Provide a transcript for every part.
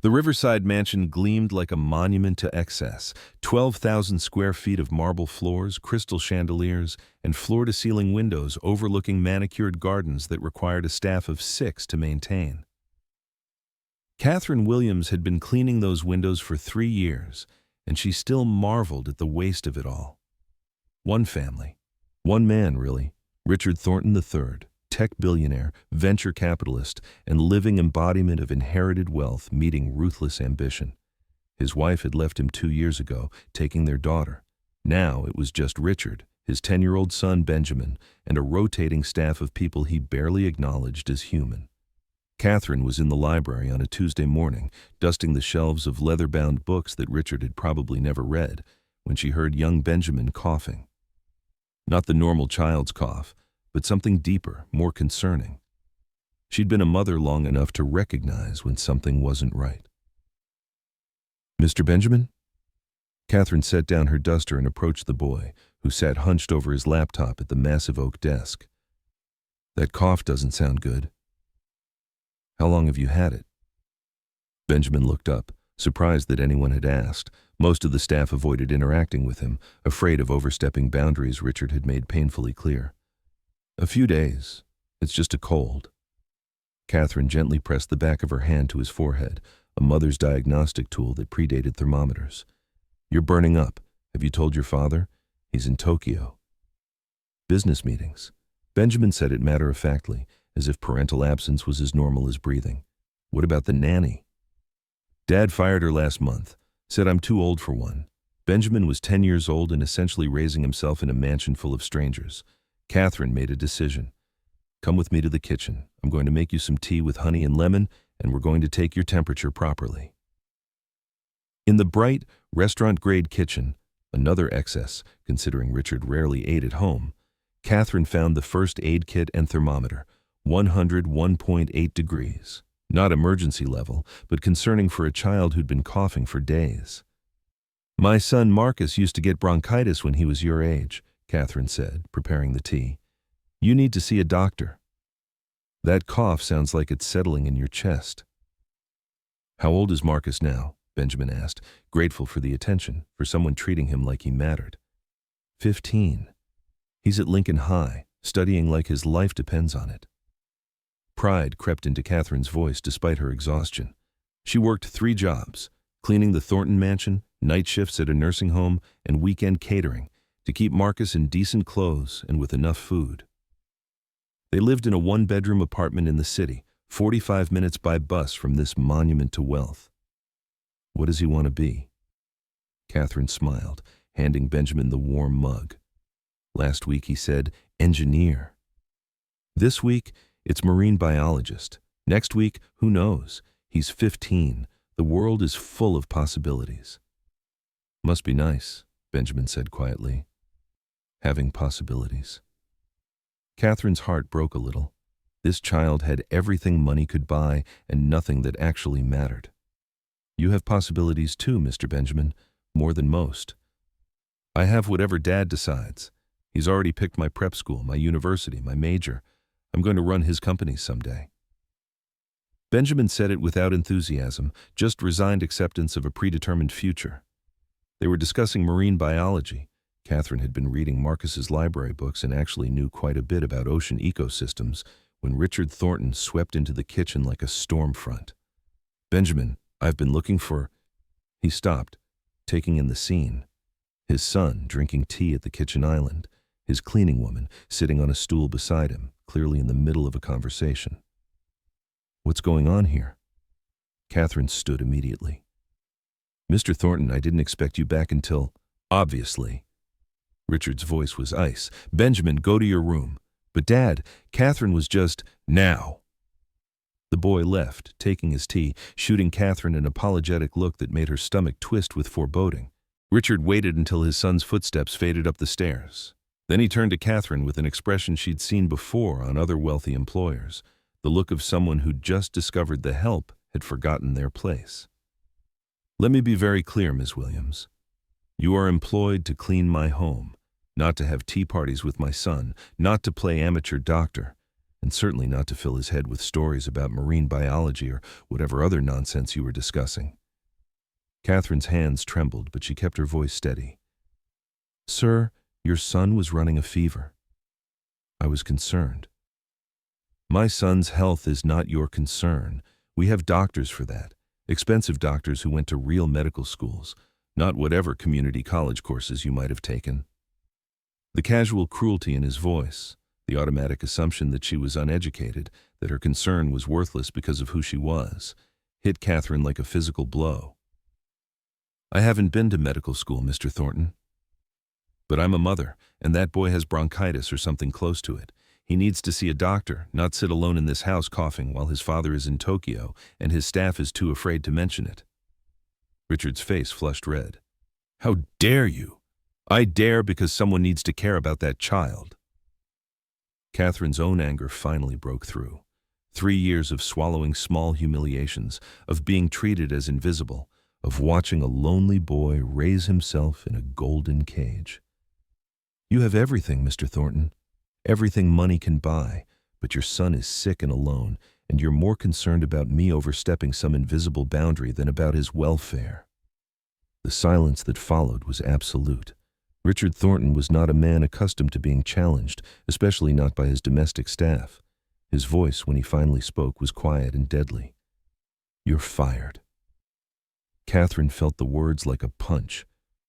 The riverside mansion gleamed like a monument to excess. 12,000 square feet of marble floors, crystal chandeliers, and floor-to-ceiling windows overlooking manicured gardens that required a staff of 6 to maintain. Catherine Williams had been cleaning those windows for 3 years, and she still marveled at the waste of it all. One family. One man, really. Richard Thornton III, tech billionaire, venture capitalist, and living embodiment of inherited wealth meeting ruthless ambition. His wife had left him 2 years ago, taking their daughter. Now it was just Richard, his 10-year-old son Benjamin, and a rotating staff of people he barely acknowledged as human. Catherine was in the library on a Tuesday morning, dusting the shelves of leather-bound books that Richard had probably never read, when she heard young Benjamin coughing. Not the normal child's cough, but something deeper, more concerning. She'd been a mother long enough to recognize when something wasn't right. "Mr. Benjamin?" Catherine set down her duster and approached the boy, who sat hunched over his laptop at the massive oak desk. "That cough doesn't sound good. How long have you had it?" Benjamin looked up, surprised that anyone had asked. Most of the staff avoided interacting with him, afraid of overstepping boundaries Richard had made painfully clear. "A few days. It's just a cold." Catherine gently pressed the back of her hand to his forehead, a mother's diagnostic tool that predated thermometers. "You're burning up. Have you told your father? He's in Tokyo." "Business meetings." Benjamin said it matter-of-factly, as if parental absence was as normal as breathing. "What about the nanny?" "Dad fired her last month. Said I'm too old for one." Benjamin was 10 years old and essentially raising himself in a mansion full of strangers. Catherine made a decision. "Come with me to the kitchen. I'm going to make you some tea with honey and lemon, and we're going to take your temperature properly." In the bright, restaurant-grade kitchen, another excess, considering Richard rarely ate at home, Catherine found the first aid kit and thermometer, 101.8 degrees. Not emergency level, but concerning for a child who'd been coughing for days. "My son Marcus used to get bronchitis when he was your age," Catherine said, preparing the tea. "You need to see a doctor. That cough sounds like it's settling in your chest." "How old is Marcus now?" Benjamin asked, grateful for the attention, for someone treating him like he mattered. 15. He's at Lincoln High, studying like his life depends on it. Pride crept into Catherine's voice despite her exhaustion. She worked 3 jobs, cleaning the Thornton mansion, night shifts at a nursing home, and weekend catering, to keep Marcus in decent clothes and with enough food. They lived in a 1-bedroom apartment in the city, 45 minutes by bus from this monument to wealth. "What does he want to be?" Catherine smiled, handing Benjamin the warm mug. Last week he said, "engineer." This week, it's marine biologist. Next week, who knows? He's 15. The world is full of possibilities. "Must be nice," Benjamin said quietly. "Having possibilities." Catherine's heart broke a little. This child had everything money could buy and nothing that actually mattered. "You have possibilities too, Mr. Benjamin, more than most." "I have whatever Dad decides. He's already picked my prep school, my university, my major. I'm going to run his company someday." Benjamin said it without enthusiasm, just resigned acceptance of a predetermined future. They were discussing marine biology. Catherine had been reading Marcus's library books and actually knew quite a bit about ocean ecosystems when Richard Thornton swept into the kitchen like a storm front. "Benjamin, I've been looking for—" He stopped, taking in the scene. His son drinking tea at the kitchen island, his cleaning woman sitting on a stool beside him, clearly in the middle of a conversation. "What's going on here?" Catherine stood immediately. "Mr. Thornton, I didn't expect you back until—" "Obviously." Richard's voice was ice. "Benjamin, go to your room." "But Dad," Catherine was just, "Now." The boy left, taking his tea, shooting Catherine an apologetic look that made her stomach twist with foreboding. Richard waited until his son's footsteps faded up the stairs. Then he turned to Catherine with an expression she'd seen before on other wealthy employers, the look of someone who'd just discovered the help had forgotten their place. "Let me be very clear, Ms. Williams. You are employed to clean my home, not to have tea parties with my son, not to play amateur doctor, and certainly not to fill his head with stories about marine biology or whatever other nonsense you were discussing. Catherine's hands trembled, but she kept her voice steady. "Sir, your son was running a fever." I was concerned. "My son's health is not your concern. We have doctors for that, expensive doctors who went to real medical schools, not whatever community college courses you might have taken." The casual cruelty in his voice, the automatic assumption that she was uneducated, that her concern was worthless because of who she was, hit Catherine like a physical blow. "I haven't been to medical school, Mr. Thornton. But I'm a mother, and that boy has bronchitis or something close to it. He needs to see a doctor, not sit alone in this house coughing while his father is in Tokyo and his staff is too afraid to mention it." Richard's face flushed red. "How dare you? I dare because someone needs to care about that child." Catherine's own anger finally broke through. 3 years of swallowing small humiliations, of being treated as invisible, of watching a lonely boy raise himself in a golden cage. "You have everything, Mr. Thornton. Everything money can buy, but your son is sick and alone, and you're more concerned about me overstepping some invisible boundary than about his welfare." The silence that followed was absolute. Richard Thornton was not a man accustomed to being challenged, especially not by his domestic staff. His voice, when he finally spoke, was quiet and deadly. "You're fired." Catherine felt the words like a punch.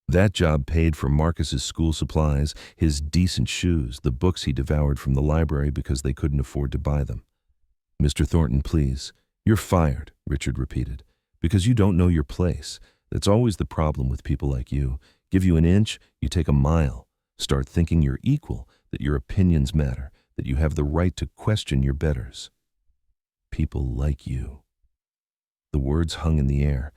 That job paid for Marcus's school supplies, his decent shoes, the books he devoured from the library because they couldn't afford to buy them. "Mr. Thornton, please." "You're fired," Richard repeated, "because you don't know your place. That's always the problem with people like you. Give you an inch, you take a mile. Start thinking you're equal, that your opinions matter, that you have the right to question your betters. People like you." The words hung in the air,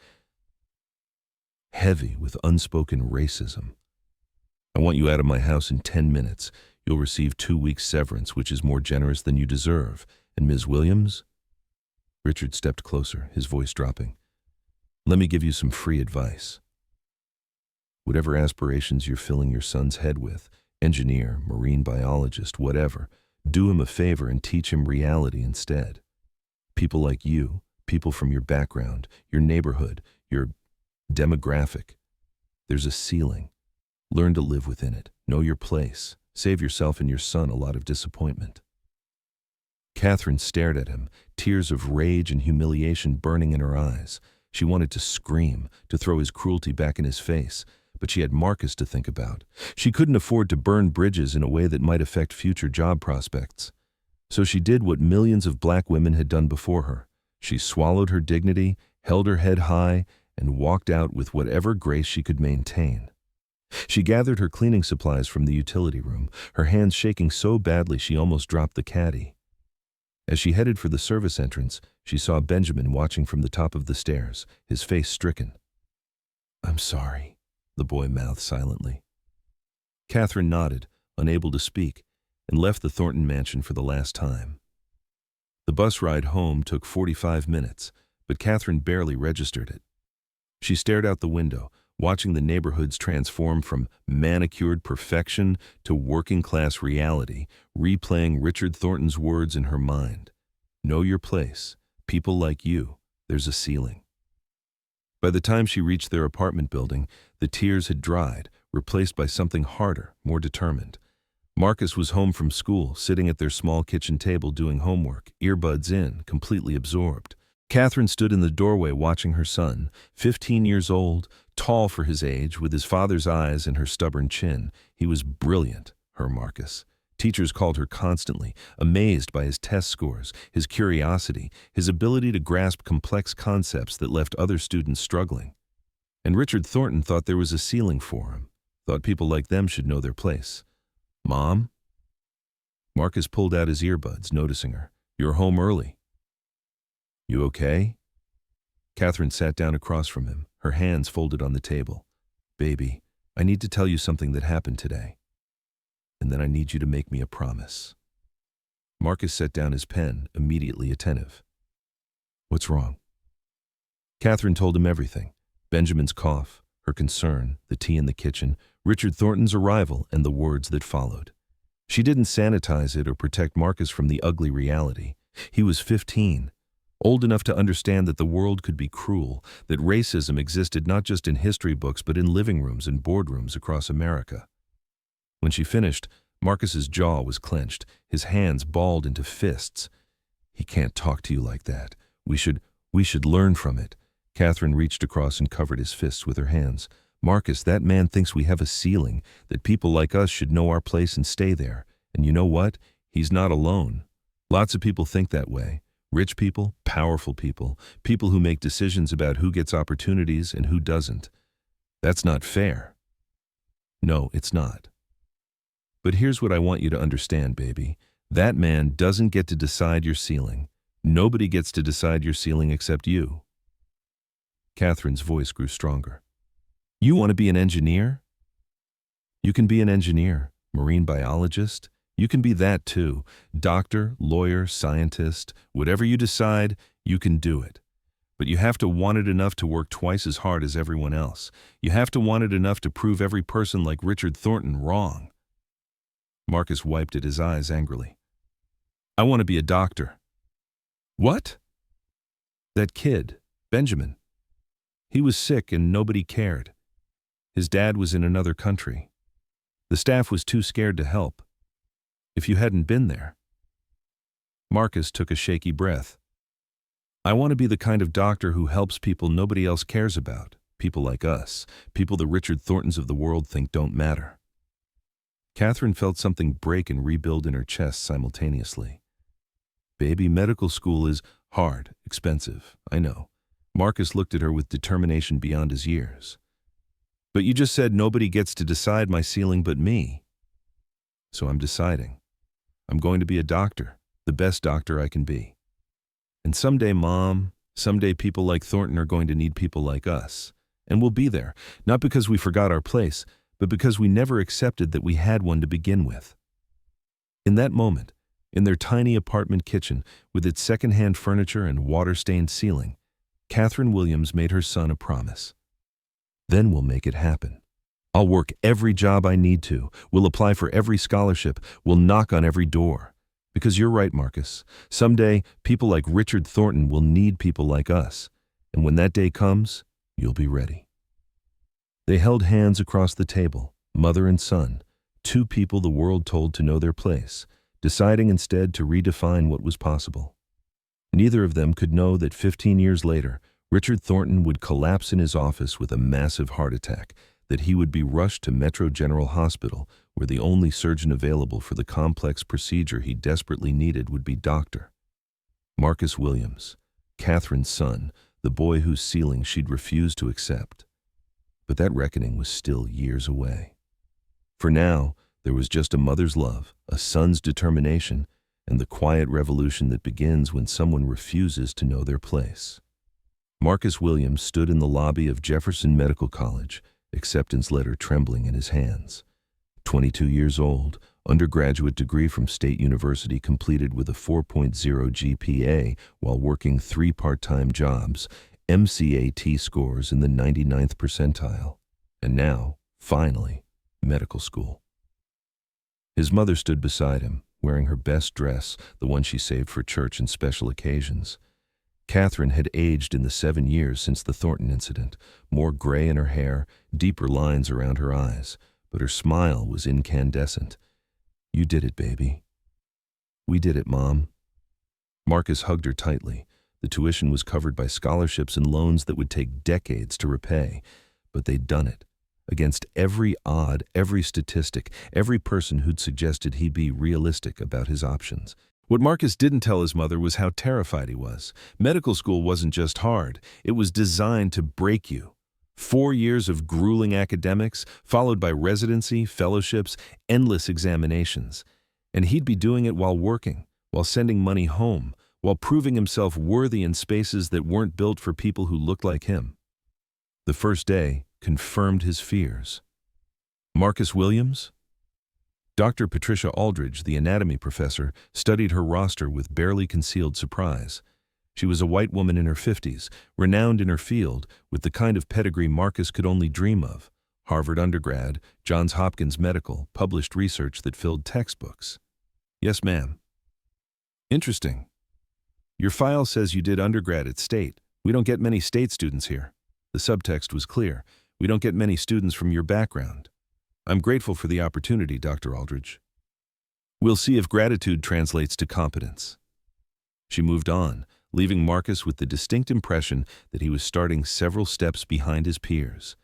heavy with unspoken racism. "I want you out of my house in 10 minutes. You'll receive 2 weeks severance, which is more generous than you deserve. And Ms. Williams?" Richard stepped closer, his voice dropping. "Let me give you some free advice. Whatever aspirations you're filling your son's head with, engineer, marine biologist, whatever, do him a favor and teach him reality instead. People like you, people from your background, your neighborhood, your demographic. There's a ceiling. Learn to live within it. Know your place. Save yourself and your son a lot of disappointment." Catherine stared at him, tears of rage and humiliation burning in her eyes. She wanted to scream, to throw his cruelty back in his face, but she had Marcus to think about. She couldn't afford to burn bridges in a way that might affect future job prospects. So she did what millions of black women had done before her. She swallowed her dignity, held her head high, and walked out with whatever grace she could maintain. She gathered her cleaning supplies from the utility room, her hands shaking so badly she almost dropped the caddy. As she headed for the service entrance, she saw Benjamin watching from the top of the stairs, his face stricken. "I'm sorry," the boy mouthed silently. Catherine nodded, unable to speak, and left the Thornton mansion for the last time. The bus ride home took 45 minutes, but Catherine barely registered it. She stared out the window, watching the neighborhoods transform from manicured perfection to working-class reality, replaying Richard Thornton's words in her mind. "Know your place. People like you. There's a ceiling." By the time she reached their apartment building, the tears had dried, replaced by something harder, more determined. Marcus was home from school, sitting at their small kitchen table doing homework, earbuds in, completely absorbed. Catherine stood in the doorway watching her son, 15 years old, tall for his age, with his father's eyes and her stubborn chin. He was brilliant, her Marcus. Teachers called her constantly, amazed by his test scores, his curiosity, his ability to grasp complex concepts that left other students struggling. And Richard Thornton thought there was a ceiling for him, thought people like them should know their place. "Mom?" Marcus pulled out his earbuds, noticing her. "You're home early." "You okay?" Catherine sat down across from him, her hands folded on the table. "Baby, I need to tell you something that happened today. And then I need you to make me a promise." Marcus set down his pen, immediately attentive. "What's wrong?" Catherine told him everything. Benjamin's cough, her concern, the tea in the kitchen, Richard Thornton's arrival, and the words that followed. She didn't sanitize it or protect Marcus from the ugly reality. He was 15, old enough to understand that the world could be cruel, that racism existed not just in history books but in living rooms and boardrooms across America. When she finished, Marcus's jaw was clenched, his hands balled into fists. "He can't talk to you like that. We should learn from it." Catherine reached across and covered his fists with her hands. "Marcus, that man thinks we have a ceiling, that people like us should know our place and stay there. And you know what? He's not alone. Lots of people think that way. Rich people, powerful people, people who make decisions about who gets opportunities and who doesn't. That's not fair." "No, it's not. But here's what I want you to understand, baby. That man doesn't get to decide your ceiling. Nobody gets to decide your ceiling except you." Catherine's voice grew stronger. "You want to be an engineer? You can be an engineer, marine biologist. You can be that too. Doctor, lawyer, scientist, whatever you decide, you can do it. But you have to want it enough to work twice as hard as everyone else. You have to want it enough to prove every person like Richard Thornton wrong." Marcus wiped at his eyes angrily. "I want to be a doctor." "What?" "That kid, Benjamin. He was sick and nobody cared. His dad was in another country. The staff was too scared to help. If you hadn't been there." Marcus took a shaky breath. "I want to be the kind of doctor who helps people nobody else cares about, people like us, people the Richard Thorntons of the world think don't matter." Catherine felt something break and rebuild in her chest simultaneously. "Baby, medical school is hard, expensive, I know." Marcus looked at her with determination beyond his years. "But you just said nobody gets to decide my ceiling but me. So I'm deciding. I'm going to be a doctor, the best doctor I can be. And someday, Mom, someday people like Thornton are going to need people like us. And we'll be there, not because we forgot our place, but because we never accepted that we had one to begin with." In that moment, in their tiny apartment kitchen, with its second-hand furniture and water-stained ceiling, Catherine Williams made her son a promise. "Then we'll make it happen. I'll work every job I need to. We'll apply for every scholarship. We'll knock on every door. Because you're right, Marcus. Someday, people like Richard Thornton will need people like us. And when that day comes, you'll be ready." They held hands across the table, mother and son, two people the world told to know their place, deciding instead to redefine what was possible. Neither of them could know that 15 years later, Richard Thornton would collapse in his office with a massive heart attack, that he would be rushed to Metro General Hospital, where the only surgeon available for the complex procedure he desperately needed would be Dr. Marcus Williams, Catherine's son, the boy whose ceiling she'd refused to accept. But that reckoning was still years away. For now, there was just a mother's love, a son's determination, and the quiet revolution that begins when someone refuses to know their place. Marcus Williams stood in the lobby of Jefferson Medical College, acceptance letter trembling in his hands. 22 years old, undergraduate degree from State University completed with a 4.0 GPA while working 3 part-time jobs, MCAT scores in the 99th percentile, and now, finally, medical school. His mother stood beside him, wearing her best dress, the one she saved for church and special occasions. Catherine had aged in the 7 years since the Thornton incident, more gray in her hair, deeper lines around her eyes, but her smile was incandescent. "You did it, baby." "We did it, Mom." Marcus hugged her tightly. The tuition was covered by scholarships and loans that would take decades to repay, but they'd done it. Against every odd, every statistic, every person who'd suggested he be realistic about his options. What Marcus didn't tell his mother was how terrified he was. Medical school wasn't just hard, it was designed to break you. 4 years of grueling academics, followed by residency, fellowships, endless examinations. And he'd be doing it while working, while sending money home, while proving himself worthy in spaces that weren't built for people who looked like him. The first day confirmed his fears. Marcus Williams? Dr. Patricia Aldridge, the anatomy professor, studied her roster with barely concealed surprise. She was a white woman in her 50s, renowned in her field, with the kind of pedigree Marcus could only dream of. Harvard undergrad, Johns Hopkins Medical, published research that filled textbooks. Yes, ma'am. Interesting. Your file says you did undergrad at State. We don't get many State students here. The subtext was clear. We don't get many students from your background. I'm grateful for the opportunity, Dr. Aldridge. We'll see if gratitude translates to competence. She moved on, leaving Marcus with the distinct impression that he was starting several steps behind his peers.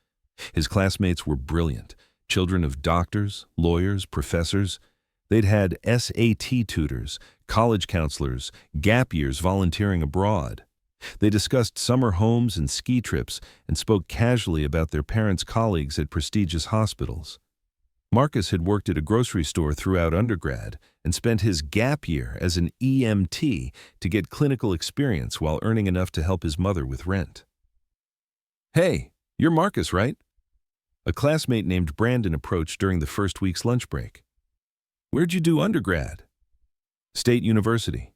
His classmates were brilliant, children of doctors, lawyers, professors. They'd had SAT tutors, college counselors, gap years volunteering abroad. They discussed summer homes and ski trips and spoke casually about their parents' colleagues at prestigious hospitals. Marcus had worked at a grocery store throughout undergrad and spent his gap year as an EMT to get clinical experience while earning enough to help his mother with rent. Hey, you're Marcus, right? A classmate named Brandon approached during the first week's lunch break. Where'd you do undergrad? State University.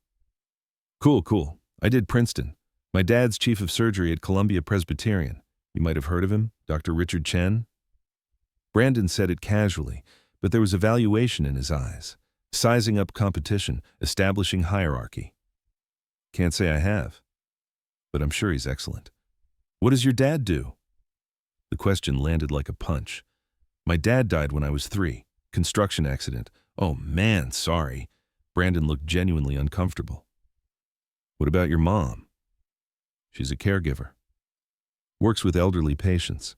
Cool. I did Princeton. My dad's chief of surgery at Columbia Presbyterian. You might have heard of him, Dr. Richard Chen. Brandon said it casually, but there was evaluation in his eyes, sizing up competition, establishing hierarchy. Can't say I have, but I'm sure he's excellent. What does your dad do? The question landed like a punch. My dad died when I was 3. Construction accident. Oh man, sorry. Brandon looked genuinely uncomfortable. What about your mom? She's a caregiver. Works with elderly patients.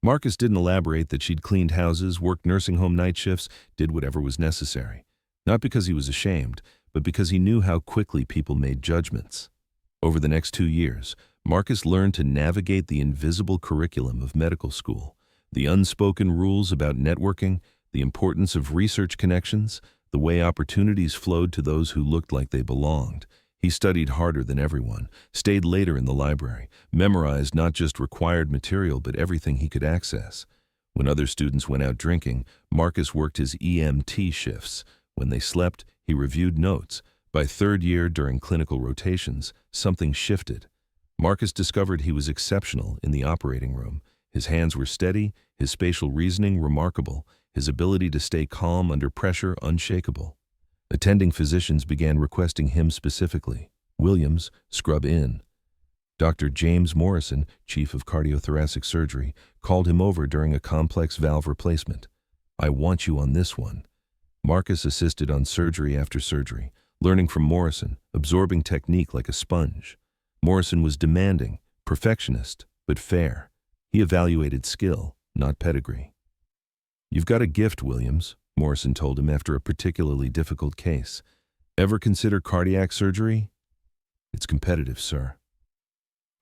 Marcus didn't elaborate that she'd cleaned houses, worked nursing home night shifts, did whatever was necessary. Not because he was ashamed, but because he knew how quickly people made judgments. Over the next 2 years, Marcus learned to navigate the invisible curriculum of medical school, the unspoken rules about networking, the importance of research connections, the way opportunities flowed to those who looked like they belonged. He studied harder than everyone, stayed later in the library, memorized not just required material but everything he could access. When other students went out drinking, Marcus worked his EMT shifts. When they slept, he reviewed notes. By 3rd year during clinical rotations, something shifted. Marcus discovered he was exceptional in the operating room. His hands were steady, his spatial reasoning remarkable, his ability to stay calm under pressure unshakable. Attending physicians began requesting him specifically. Williams, scrub in. Dr. James Morrison, chief of cardiothoracic surgery, called him over during a complex valve replacement. I want you on this one. Marcus assisted on surgery after surgery, learning from Morrison, absorbing technique like a sponge. Morrison was demanding, perfectionist, but fair. He evaluated skill, not pedigree. You've got a gift, Williams, Morrison told him after a particularly difficult case. Ever consider cardiac surgery? It's competitive, sir.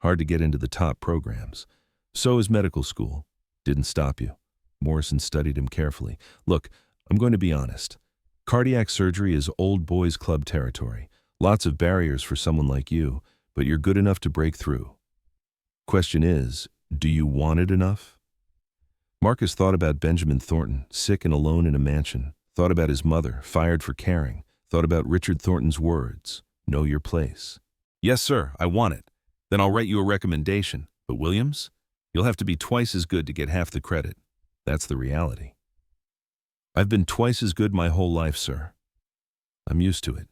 Hard to get into the top programs. So is medical school. Didn't stop you. Morrison studied him carefully. Look, I'm going to be honest. Cardiac surgery is old boys club territory. Lots of barriers for someone like you, but you're good enough to break through. Question is, do you want it enough? Marcus thought about Benjamin Thornton, sick and alone in a mansion, thought about his mother, fired for caring, thought about Richard Thornton's words, know your place. Yes, sir, I want it. Then I'll write you a recommendation. But Williams, you'll have to be twice as good to get half the credit. That's the reality. I've been twice as good my whole life, sir. I'm used to it.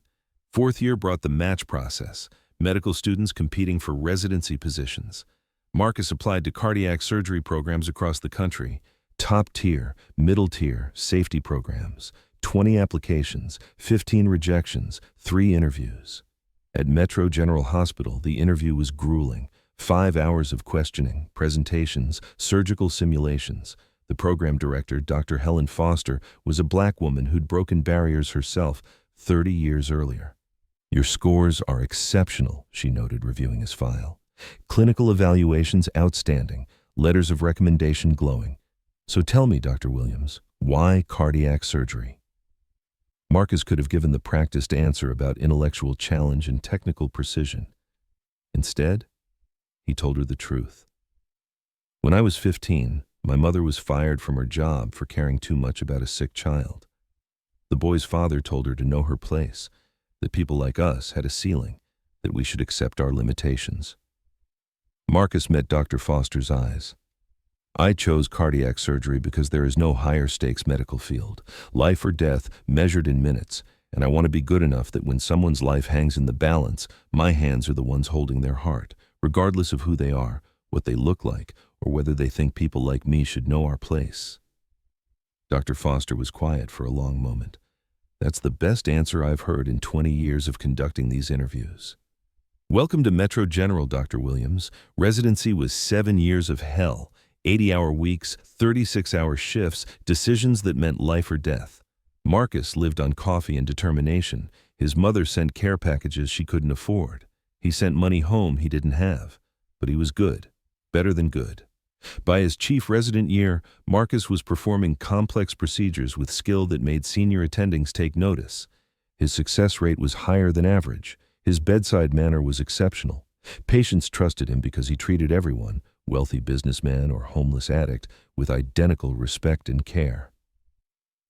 4th year brought the match process, medical students competing for residency positions. Marcus applied to cardiac surgery programs across the country, top tier, middle tier, safety programs, 20 applications, 15 rejections, 3 interviews. At Metro General Hospital, the interview was grueling. 5 hours of questioning, presentations, surgical simulations. The program director, Dr. Helen Foster, was a black woman who'd broken barriers herself 30 years earlier. Your scores are exceptional, she noted, reviewing his file. Clinical evaluations outstanding, letters of recommendation glowing. So tell me, Dr. Williams, why cardiac surgery? Marcus could have given the practiced answer about intellectual challenge and technical precision. Instead, he told her the truth. When I was 15, my mother was fired from her job for caring too much about a sick child. The boy's father told her to know her place, that people like us had a ceiling, that we should accept our limitations. Marcus met Dr. Foster's eyes. I chose cardiac surgery because there is no higher stakes medical field. Life or death measured in minutes, and I want to be good enough that when someone's life hangs in the balance, my hands are the ones holding their heart, regardless of who they are, what they look like, or whether they think people like me should know our place. Dr. Foster was quiet for a long moment. That's the best answer I've heard in 20 years of conducting these interviews. Welcome to Metro General, Dr. Williams. Residency was 7 years of hell. 80-hour weeks, 36-hour shifts, decisions that meant life or death. Marcus lived on coffee and determination. His mother sent care packages she couldn't afford. He sent money home he didn't have. But he was good. Better than good. By his chief resident year, Marcus was performing complex procedures with skill that made senior attendings take notice. His success rate was higher than average. His bedside manner was exceptional. Patients trusted him because he treated everyone, wealthy businessman or homeless addict, with identical respect and care.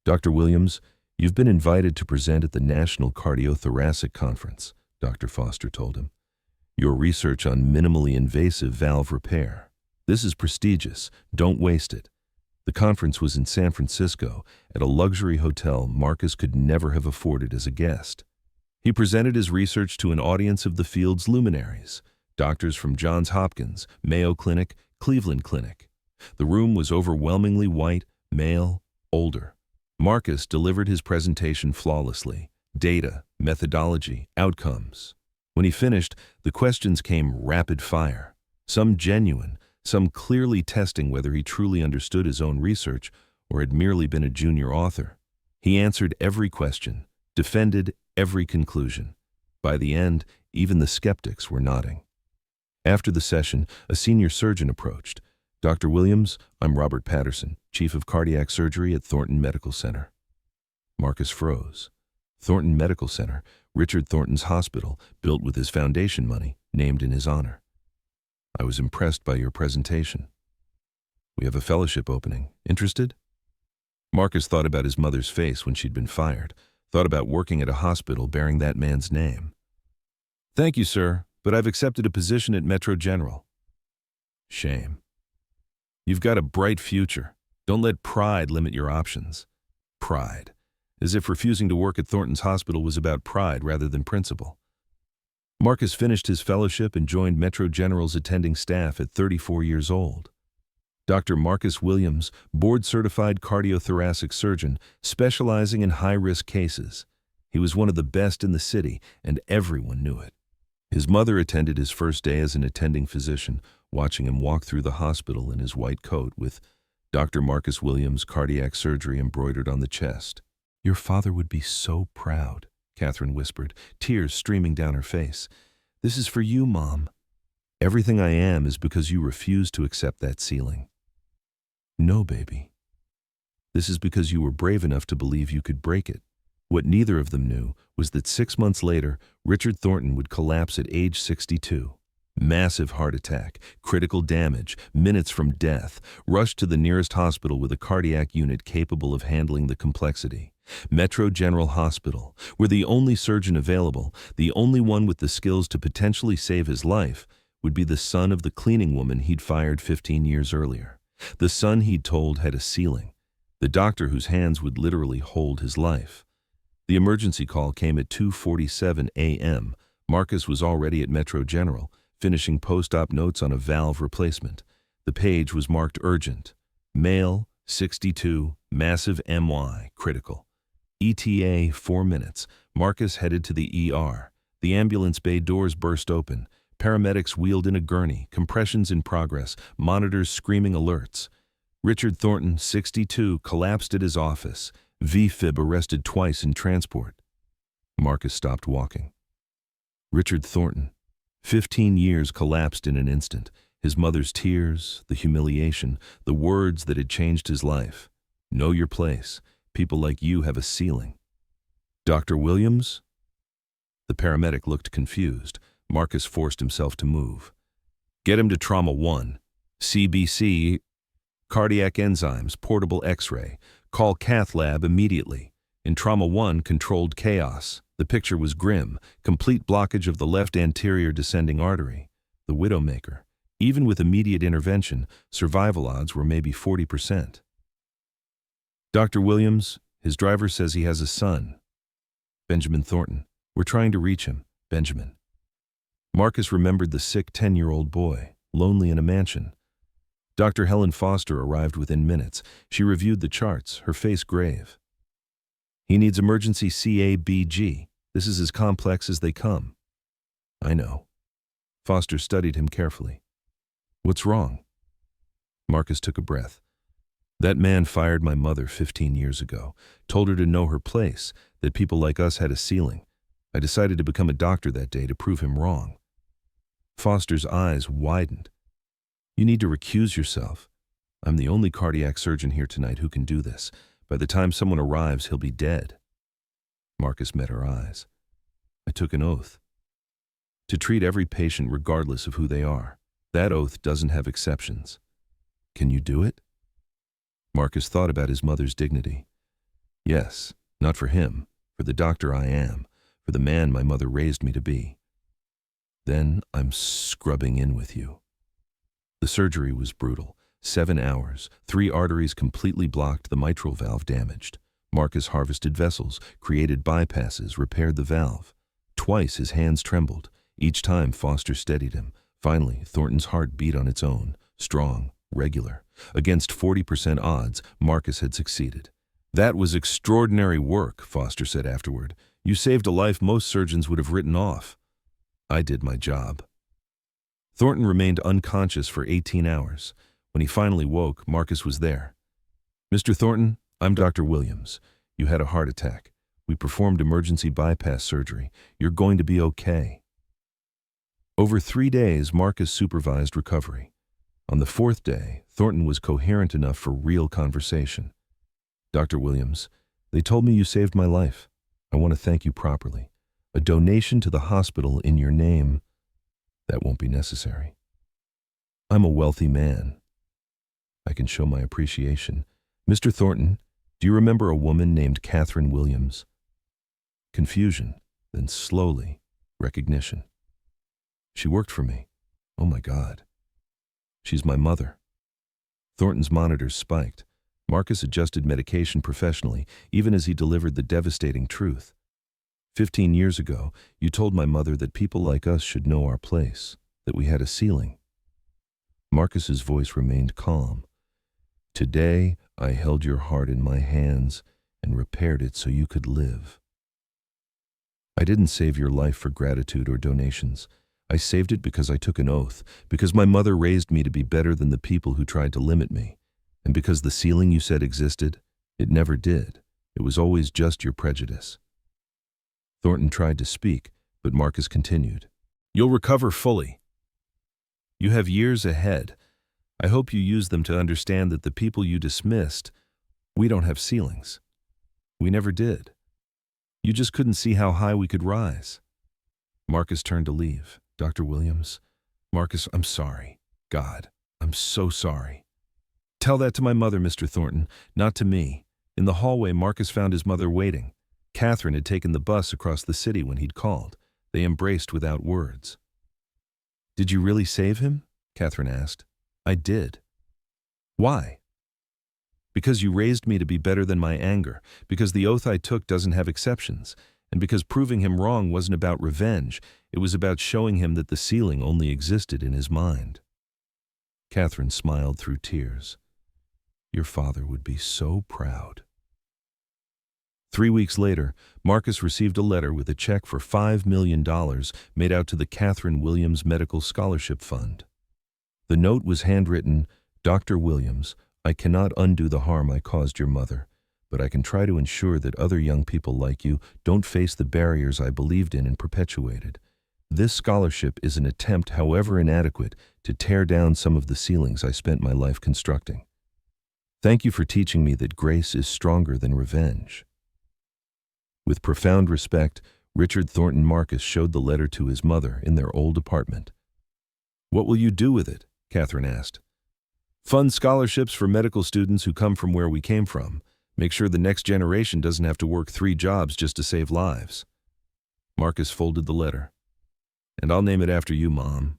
Dr. Williams, you've been invited to present at the National Cardiothoracic Conference, Dr. Foster told him. Your research on minimally invasive valve repair. This is prestigious. Don't waste it. The conference was in San Francisco, at a luxury hotel Marcus could never have afforded as a guest. He presented his research to an audience of the field's luminaries, doctors from Johns Hopkins, Mayo Clinic, Cleveland Clinic. The room was overwhelmingly white, male, older. Marcus delivered his presentation flawlessly. Data, methodology, outcomes. When he finished, the questions came rapid fire. Some genuine, some clearly testing whether he truly understood his own research or had merely been a junior author. He answered every question, defended every conclusion. By the end, even the skeptics were nodding. After the session, a senior surgeon approached. Dr. Williams, I'm Robert Patterson, Chief of Cardiac Surgery at Thornton Medical Center. Marcus froze. Thornton Medical Center, Richard Thornton's hospital, built with his foundation money, named in his honor. I was impressed by your presentation. We have a fellowship opening. Interested? Marcus thought about his mother's face when she'd been fired, thought about working at a hospital bearing that man's name. Thank you, sir, but I've accepted a position at Metro General. Shame. You've got a bright future. Don't let pride limit your options. Pride. As if refusing to work at Thornton's hospital was about pride rather than principle. Marcus finished his fellowship and joined Metro General's attending staff at 34 years old. Dr. Marcus Williams, board-certified cardiothoracic surgeon, specializing in high-risk cases. He was one of the best in the city, and everyone knew it. His mother attended his first day as an attending physician, watching him walk through the hospital in his white coat with Dr. Marcus Williams' cardiac surgery embroidered on the chest. Your father would be so proud, Catherine whispered, tears streaming down her face. This is for you, Mom. Everything I am is because you refused to accept that ceiling. No, baby. This is because you were brave enough to believe you could break it. What neither of them knew was that 6 months later, Richard Thornton would collapse at age 62. Massive heart attack, critical damage, minutes from death, rushed to the nearest hospital with a cardiac unit capable of handling the complexity. Metro General Hospital, where the only surgeon available, the only one with the skills to potentially save his life, would be the son of the cleaning woman he'd fired 15 years earlier. The son he'd told had a ceiling. The doctor whose hands would literally hold his life. The emergency call came at 2:47 a.m. Marcus was already at Metro General, finishing post-op notes on a valve replacement. The page was marked urgent. Male, 62, massive MY, critical. ETA, 4 minutes. Marcus headed to the ER. The ambulance bay doors burst open. Paramedics wheeled in a gurney, compressions in progress, monitors screaming alerts. Richard Thornton, 62, collapsed at his office. V-fib arrested twice in transport. Marcus stopped walking. Richard Thornton, 15 years collapsed in an instant. His mother's tears, the humiliation, the words that had changed his life. Know your place. People like you have a ceiling. Dr. Williams? The paramedic looked confused. Marcus forced himself to move. Get him to Trauma 1. CBC, cardiac enzymes, portable X-ray. Call Cath Lab immediately. In Trauma 1, controlled chaos. The picture was grim, complete blockage of the left anterior descending artery. The Widowmaker. Even with immediate intervention, survival odds were maybe 40%. Dr. Williams, his driver says he has a son. Benjamin Thornton. We're trying to reach him. Benjamin. Marcus remembered the sick 10-year-old boy, lonely in a mansion. Dr. Helen Foster arrived within minutes. She reviewed the charts, her face grave. He needs emergency CABG. This is as complex as they come. I know. Foster studied him carefully. What's wrong? Marcus took a breath. That man fired my mother 15 years ago, told her to know her place, that people like us had a ceiling. I decided to become a doctor that day to prove him wrong. Foster's eyes widened. You need to recuse yourself. I'm the only cardiac surgeon here tonight who can do this. By the time someone arrives, he'll be dead. Marcus met her eyes. I took an oath. To treat every patient regardless of who they are. That oath doesn't have exceptions. Can you do it? Marcus thought about his mother's dignity. Yes, not for him, for the doctor I am, for the man my mother raised me to be. Then I'm scrubbing in with you. The surgery was brutal. 7 hours, 3 arteries completely blocked, the mitral valve damaged. Marcus harvested vessels, created bypasses, repaired the valve. Twice his hands trembled. Each time Foster steadied him. Finally, Thornton's heart beat on its own, strong, regular. Against 40% odds, Marcus had succeeded. That was extraordinary work, Foster said afterward. You saved a life most surgeons would have written off. I did my job. Thornton remained unconscious for 18 hours. When he finally woke, Marcus was there. Mr. Thornton, I'm Dr. Williams. You had a heart attack. We performed emergency bypass surgery. You're going to be okay. Over 3 days, Marcus supervised recovery. On the 4th day, Thornton was coherent enough for real conversation. Dr. Williams, they told me you saved my life. I want to thank you properly. A donation to the hospital in your name, that won't be necessary. I'm a wealthy man. I can show my appreciation. Mr. Thornton, do you remember a woman named Catherine Williams? Confusion, then slowly, recognition. She worked for me. Oh my God. She's my mother. Thornton's monitors spiked. Marcus adjusted medication professionally, even as he delivered the devastating truth. 15 years ago, you told my mother that people like us should know our place, that we had a ceiling. Marcus's voice remained calm. Today, I held your heart in my hands and repaired it so you could live. I didn't save your life for gratitude or donations. I saved it because I took an oath, because my mother raised me to be better than the people who tried to limit me, and because the ceiling you said existed, it never did. It was always just your prejudice. Thornton tried to speak, but Marcus continued. You'll recover fully. You have years ahead. I hope you use them to understand that the people you dismissed, we don't have ceilings. We never did. You just couldn't see how high we could rise. Marcus turned to leave. Dr. Williams, Marcus, I'm sorry. God, I'm so sorry. Tell that to my mother, Mr. Thornton, not to me. In the hallway, Marcus found his mother waiting. Catherine had taken the bus across the city when he'd called. They embraced without words. Did you really save him? Catherine asked. I did. Why? Because you raised me to be better than my anger, because the oath I took doesn't have exceptions, and because proving him wrong wasn't about revenge, it was about showing him that the ceiling only existed in his mind. Catherine smiled through tears. Your father would be so proud. 3 weeks later, Marcus received a letter with a check for $5 million made out to the Catherine Williams Medical Scholarship Fund. The note was handwritten, Dr. Williams, I cannot undo the harm I caused your mother, but I can try to ensure that other young people like you don't face the barriers I believed in and perpetuated. This scholarship is an attempt, however inadequate, to tear down some of the ceilings I spent my life constructing. Thank you for teaching me that grace is stronger than revenge. With profound respect, Richard Thornton Marcus showed the letter to his mother in their old apartment. What will you do with it? Catherine asked. Fund scholarships for medical students who come from where we came from. Make sure the next generation doesn't have to work 3 jobs just to save lives. Marcus folded the letter. And I'll name it after you, Mom.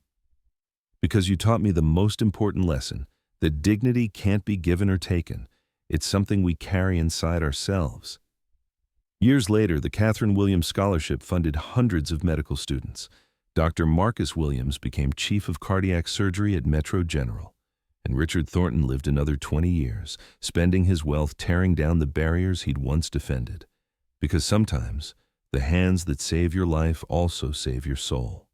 because you taught me the most important lesson, that dignity can't be given or taken. It's something we carry inside ourselves. Years later, the Catherine Williams Scholarship funded hundreds of medical students. Dr. Marcus Williams became chief of cardiac surgery at Metro General, and Richard Thornton lived another 20 years, spending his wealth tearing down the barriers he'd once defended. Because sometimes, the hands that save your life also save your soul.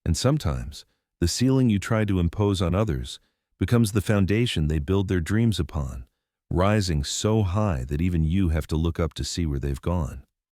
And sometimes, the ceiling you try to impose on others becomes the foundation they build their dreams upon, rising so high that even you have to look up to see where they've gone.